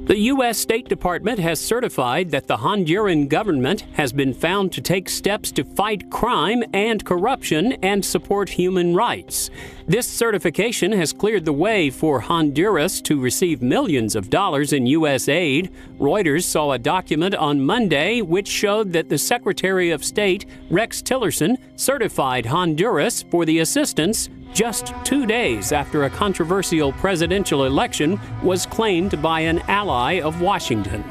The U.S. State Department has certified that the Honduran government has been found to take steps to fight crime and corruption and support human rights. This certification has cleared the way for Honduras to receive millions of dollars in U.S. aid. Reuters saw a document on Monday which showed that the Secretary of State, Rex Tillerson, certified Honduras for the assistance just 2 days after a controversial presidential election was claimed by an ally of Washington.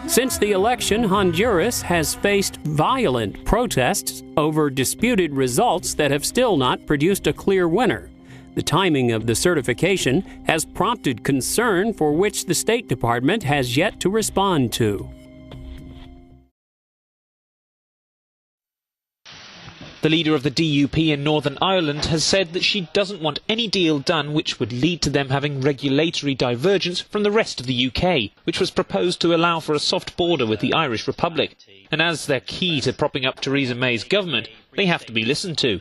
Since the election, Honduras has faced violent protests over disputed results that have still not produced a clear winner. The timing of the certification has prompted concern for which the State Department has yet to respond to. The leader of the DUP in Northern Ireland has said that she doesn't want any deal done which would lead to them having regulatory divergence from the rest of the UK, which was proposed to allow for a soft border with the Irish Republic. And as they're key to propping up Theresa May's government, they have to be listened to.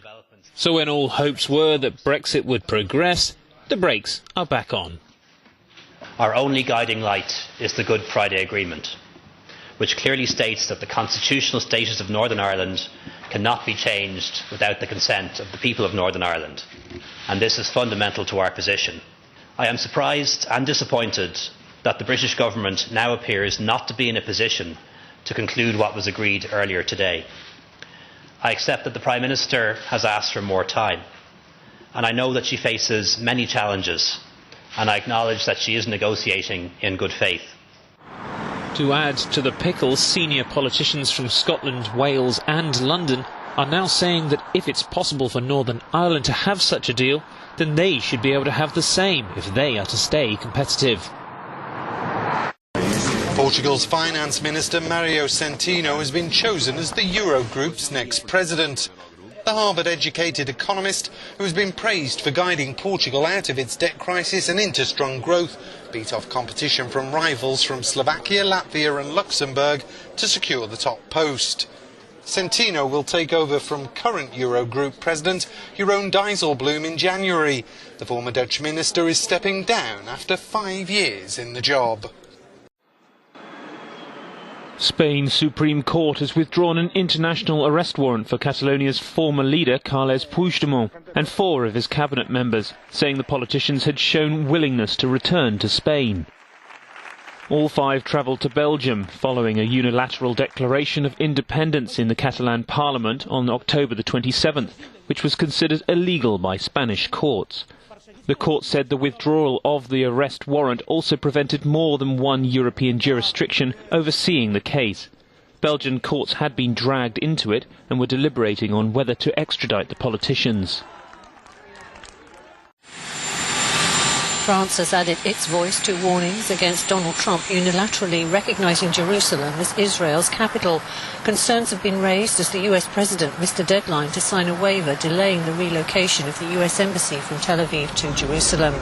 So when all hopes were that Brexit would progress, the brakes are back on. Our only guiding light is the Good Friday Agreement, which clearly states that the constitutional status of Northern Ireland cannot be changed without the consent of the people of Northern Ireland, and this is fundamental to our position. I am surprised and disappointed that the British government now appears not to be in a position to conclude what was agreed earlier today. I accept that the Prime Minister has asked for more time, and I know that she faces many challenges, and I acknowledge that she is negotiating in good faith. To add to the pickle, senior politicians from Scotland, Wales and London are now saying that if it's possible for Northern Ireland to have such a deal, then they should be able to have the same if they are to stay competitive. Portugal's Finance Minister Mario Centeno has been chosen as the Eurogroup's next president. The Harvard-educated economist, who has been praised for guiding Portugal out of its debt crisis and into strong growth, beat off competition from rivals from Slovakia, Latvia and Luxembourg to secure the top post. Centeno will take over from current Eurogroup president Jeroen Dijsselbloem in January. The former Dutch minister is stepping down after 5 years in the job. Spain's Supreme Court has withdrawn an international arrest warrant for Catalonia's former leader Carles Puigdemont and 4 of his cabinet members, saying the politicians had shown willingness to return to Spain. All 5 travelled to Belgium following a unilateral declaration of independence in the Catalan parliament on October the 27th, which was considered illegal by Spanish courts. The court said the withdrawal of the arrest warrant also prevented more than one European jurisdiction overseeing the case. Belgian courts had been dragged into it and were deliberating on whether to extradite the politicians. France has added its voice to warnings against Donald Trump unilaterally recognising Jerusalem as Israel's capital. Concerns have been raised as the US president missed a deadline to sign a waiver delaying the relocation of the US embassy from Tel Aviv to Jerusalem.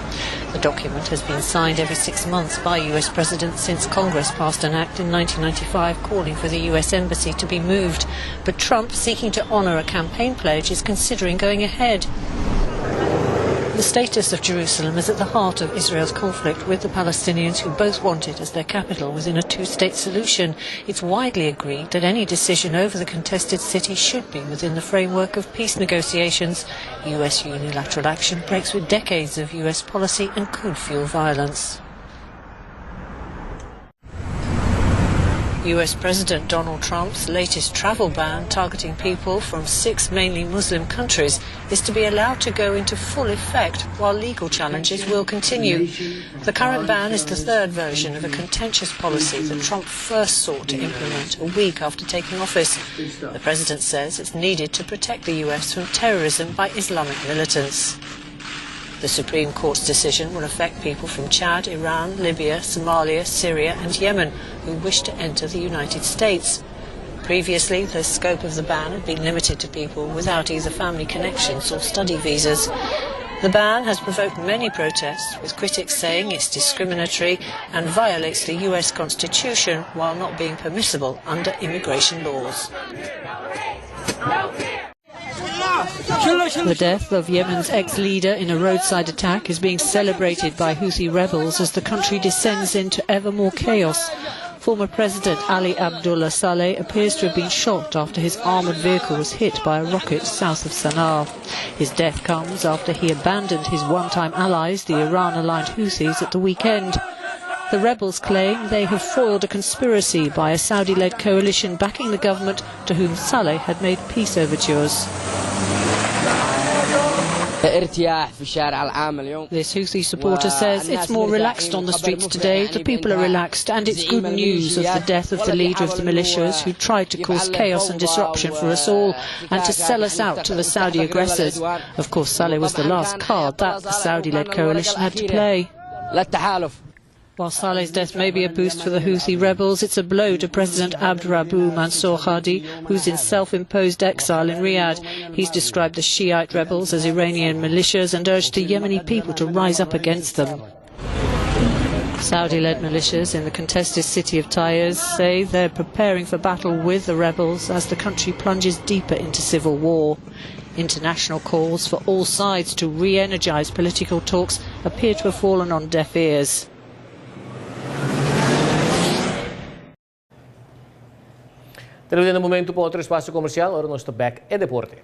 The document has been signed every 6 months by US presidents since Congress passed an act in 1995 calling for the US embassy to be moved. But Trump, seeking to honour a campaign pledge, is considering going ahead. The status of Jerusalem is at the heart of Israel's conflict with the Palestinians, who both want it as their capital within a 2-state solution. It's widely agreed that any decision over the contested city should be within the framework of peace negotiations. US unilateral action breaks with decades of US policy and could fuel violence. US President Donald Trump's latest travel ban targeting people from 6 mainly Muslim countries is to be allowed to go into full effect while legal challenges will continue. The current ban is the 3rd version of a contentious policy that Trump first sought to implement a week after taking office. The president says it's needed to protect the US from terrorism by Islamic militants. The Supreme Court's decision will affect people from Chad, Iran, Libya, Somalia, Syria and Yemen who wish to enter the United States. Previously, the scope of the ban had been limited to people without either family connections or study visas. The ban has provoked many protests, with critics saying it's discriminatory and violates the US Constitution while not being permissible under immigration laws. The death of Yemen's ex-leader in a roadside attack is being celebrated by Houthi rebels as the country descends into ever more chaos. Former President Ali Abdullah Saleh appears to have been shot after his armoured vehicle was hit by a rocket south of Sana'a. His death comes after he abandoned his one-time allies, the Iran-aligned Houthis, at the weekend. The rebels claim they have foiled a conspiracy by a Saudi-led coalition backing the government to whom Saleh had made peace overtures. This Houthi supporter says it's more relaxed on the streets today, the people are relaxed, and it's good news of the death of the leader of the militias who tried to cause chaos and disruption for us all and to sell us out to the Saudi aggressors. Of course, Saleh was the last card that the Saudi-led coalition had to play. While Saleh's death may be a boost for the Houthi rebels, it's a blow to President Abdurabu Mansour Hadi, who's in self-imposed exile in Riyadh. He's described the Shiite rebels as Iranian militias and urged the Yemeni people to rise up against them. Saudi-led militias in the contested city of Taiz say they're preparing for battle with the rebels as the country plunges deeper into civil war. International calls for all sides to re-energize political talks appear to have fallen on deaf ears. Televidendo momento para outro espaço comercial, agora nós estamos back é deporte.